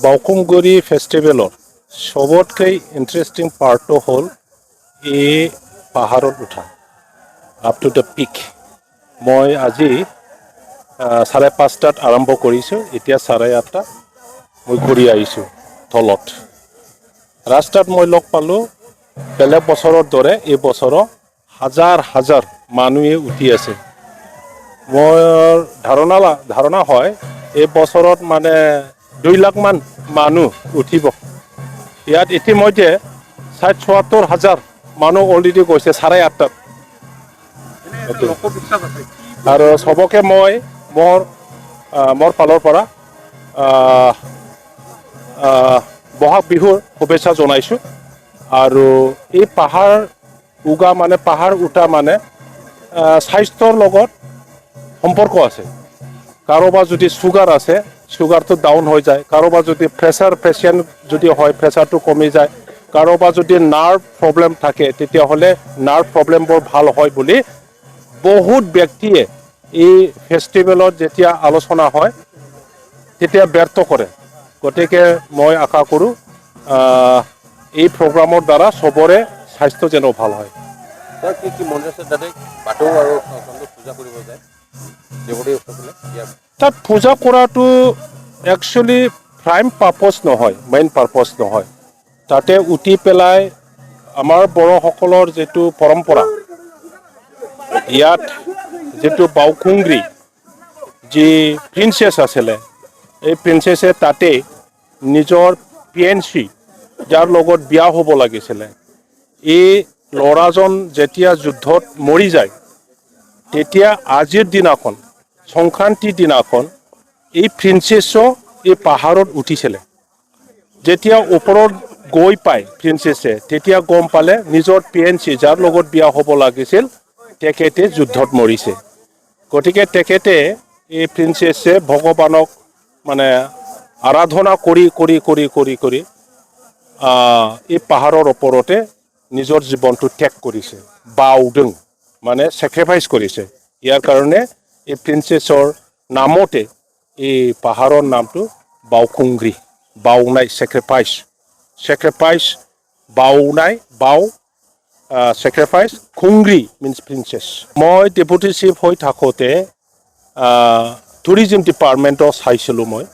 বাউকুমগুৰি ফেষ্টিভেলৰ চবতকৈ ইণ্টাৰেষ্টিং পাৰ্টটো হ'ল এই পাহাৰত উঠা আপ টু দ্য পিক। মই আজি 5:30 আৰম্ভ কৰিছোঁ, এতিয়া 8:30 মই ঘূৰি আহিছোঁ তলত। ৰাস্তাত মই লগ পালোঁ বেলেগ বছৰৰ দৰে এই বছৰৰ হাজাৰ হাজাৰ মানুহে উঠি আছে। মোৰ ধাৰণা হয় এই বছৰত মানে 2 লাখ মান মানুহ উঠিব। ইয়াত ইতিমধ্যে 60-70 হাজাৰ মানুহ অলৰেডি গৈছে 8:30-ত। আৰু চবকে মই মোৰ ফালৰ পৰা বহাগ বিহুৰ শুভেচ্ছা জনাইছোঁ। আৰু এই পাহাৰ উঠা মানে স্বাস্থ্যৰ লগত সম্পৰ্ক আছে। কাৰোবাৰ যদি চুগাৰ আছে, চুগাৰটো ডাউন হৈ যায়। কাৰোবাৰ যদি প্ৰেছাৰ পেচেণ্ট যদি হয়, প্ৰেছাৰটো কমি যায়। কাৰোবাৰ যদি নাৰ্ভ প্ৰব্লেম থাকে, তেতিয়াহ'লে নাৰ্ভ প্ৰব্লেমবোৰ ভাল হয় বুলি বহুত ব্যক্তিয়ে এই ফেষ্টিভেলত যেতিয়া আলোচনা হয় তেতিয়া ব্যৰ্থ কৰে। গতিকে মই আশা কৰোঁ এই প্ৰগ্ৰামৰ দ্বাৰা চবৰে স্বাস্থ্য যেন ভাল হয়। কি মন্দিৰ আছে তাতে বাথৌ আৰু পূজা কৰিব যায় দেৱদেৱসকলে? তাত পূজা কৰাটো একচুৱেলি মেইন পাৰ্পছ নহয়। তাতে উঠি পেলাই আমাৰ বড়োসকলৰ যিটো পৰম্পৰা, ইয়াত যিটো বাউকুংগ্ৰী যি প্ৰিন্সেছ আছিলে, এই প্ৰিন্সেছে তাতে নিজৰ পিএনচি যাৰ লগত বিয়া হ'ব লাগিছিলে, এই ল'ৰাজন যেতিয়া যুদ্ধত মৰি যায়, তেতিয়া আজিৰ দিনাখন সংক্ৰান্তিৰ দিনাখন এই প্ৰিন্সেছো এই পাহাৰত উঠিছিলে। যেতিয়া ওপৰত গৈ পায় প্ৰিন্সেছে, তেতিয়া গম পালে নিজৰ পিএনচি যাৰ লগত বিয়া হ'ব লাগিছিল তেখেতে যুদ্ধত মৰিছে। গতিকে তেখেতে এই প্ৰিন্সেছে ভগৱানক মানে আৰাধনা কৰি এই পাহাৰৰ ওপৰতে নিজৰ জীৱনটো ত্যাগ কৰিছে, বাউদোং মানে ছেক্ৰিফাইচ কৰিছে। ইয়াৰ কাৰণে এই প্ৰিন্সেছৰ নামতে এই পাহাৰৰ নামটো বাউকুংগ্ৰী, বাউনাই ছেক্ৰিফাইচ বাউনাই ছেক্ৰিফাইচ খুংগ্ৰী মিনছ প্ৰিন্সেছ। মই ডেপুটি চিফ হৈ থাকোঁতে টুৰিজিম ডিপাৰ্টমেণ্টক চাইছিলোঁ। মই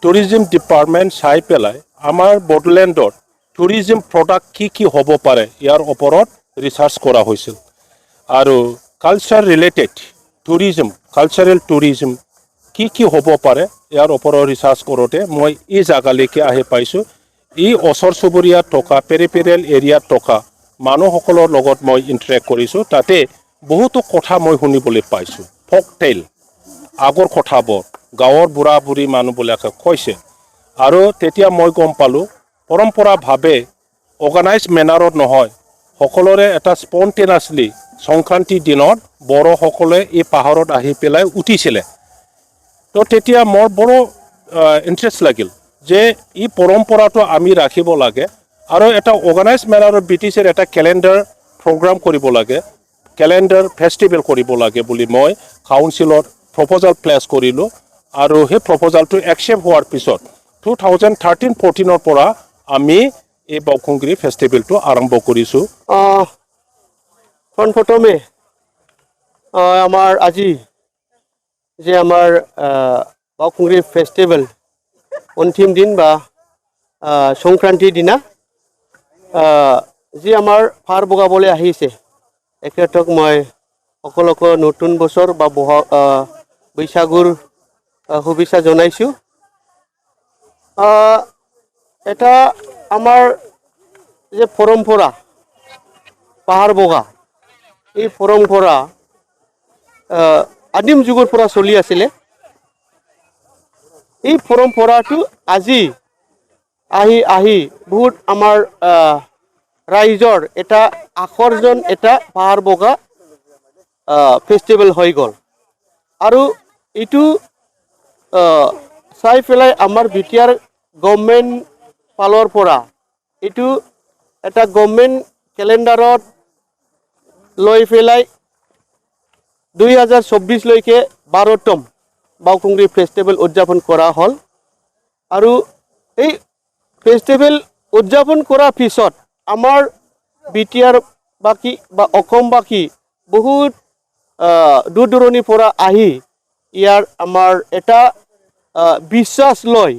টুৰিজিম ডিপাৰ্টমেণ্ট চাই পেলাই আমাৰ বড়োলেণ্ডত টুৰিজিম প্ৰডাক্ট কি হ'ব পাৰে ইয়াৰ ওপৰত ৰিচাৰ্চ কৰা হৈছিল। আৰু কালচাৰ ৰিলেটেড কালচাৰেল টুৰিজিম কি হ'ব পাৰে ইয়াৰ ওপৰত ৰিচাৰ্চ কৰোঁতে মই এই জাগালৈকে আহি পাইছোঁ। এই ওচৰ চুবুৰীয়াত থকা পেৰিফেৰেল এৰিয়াত থকা মানুহসকলৰ লগত মই ইণ্টাৰেক্ট কৰিছোঁ। তাতে বহুতো কথা মই শুনিবলৈ পাইছোঁ, ফক টেইল, আগৰ কথাবোৰ গাঁৱৰ বুঢ়া বুঢ়ী মানুহবিলাকে কৈছে। আৰু তেতিয়া মই গম পালোঁ পৰম্পৰাভাৱে অৰ্গেনাইজ মেনাৰত নহয়, সকলোৰে এটা স্পণ্টেনিয়াছলি সংক্ৰান্তিৰ দিনত বড়োসকলে এই পাহাৰত আহি পেলাই উঠিছিলে। তো তেতিয়া মোৰ বৰ ইণ্টাৰেষ্ট লাগিল যে এই পৰম্পৰাটো আমি ৰাখিব লাগে আৰু এটা অৰ্গেনাইজ মেনাৰত ব্ৰিটিছৰ এটা কেলেণ্ডাৰ প্ৰগ্ৰাম কৰিব লাগে, কেলেণ্ডাৰ ফেষ্টিভেল কৰিব লাগে বুলি মই কাউন্সিলত প্ৰপ'জাল প্লেচ কৰিলোঁ। আৰু সেই প্ৰপ'জালটো একচেপ্ট হোৱাৰ পিছত 2013-14 পৰা আমি এই বাউকুংগ্ৰী ফেষ্টিভেলটো আৰম্ভ কৰিছোঁ। পোনপ্ৰথমে আমাৰ আজি যে আমাৰ বাউকুংগ্ৰী ফেষ্টিভেল অন্তিম দিন বা সংক্ৰান্তিৰ দিনা যি আমাৰ ফাৰ বগাবলৈ আহিছে, এখেতক মই সকলোকে নতুন বছৰ বা বৈশাগুৰ শুভেচ্ছা জনাইছোঁ। এটা আমাৰ যে পৰম্পৰা পাহাৰ বগা, এই পৰম্পৰা আদিম যুগৰ পৰা চলি আছিলে। এই পৰম্পৰাটো আজি আহি বহুত আমাৰ ৰাইজৰ এটা আকৰ্ষণ, এটা পাহাৰ বগা ফেষ্টিভেল হৈ গ'ল। আৰু এইটো চাই পেলাই আমাৰ বিটিআৰ গভৰ্ণমেণ্ট ফালৰ পৰা এইটো এটা গভৰ্ণমেণ্ট কেলেণ্ডাৰত লৈ পেলাই 2024লৈকে 12তম বাউকুংগ্ৰী ফেষ্টিভেল উদযাপন কৰা হ'ল। আৰু এই ফেষ্টিভেল উদযাপন কৰাৰ পিছত আমাৰ বি টি আৰ বাকী বা অসমবাসী বহুত দূৰ দূৰণিৰ পৰা আহি ইয়াৰ আমাৰ এটা বিশ্বাস লয়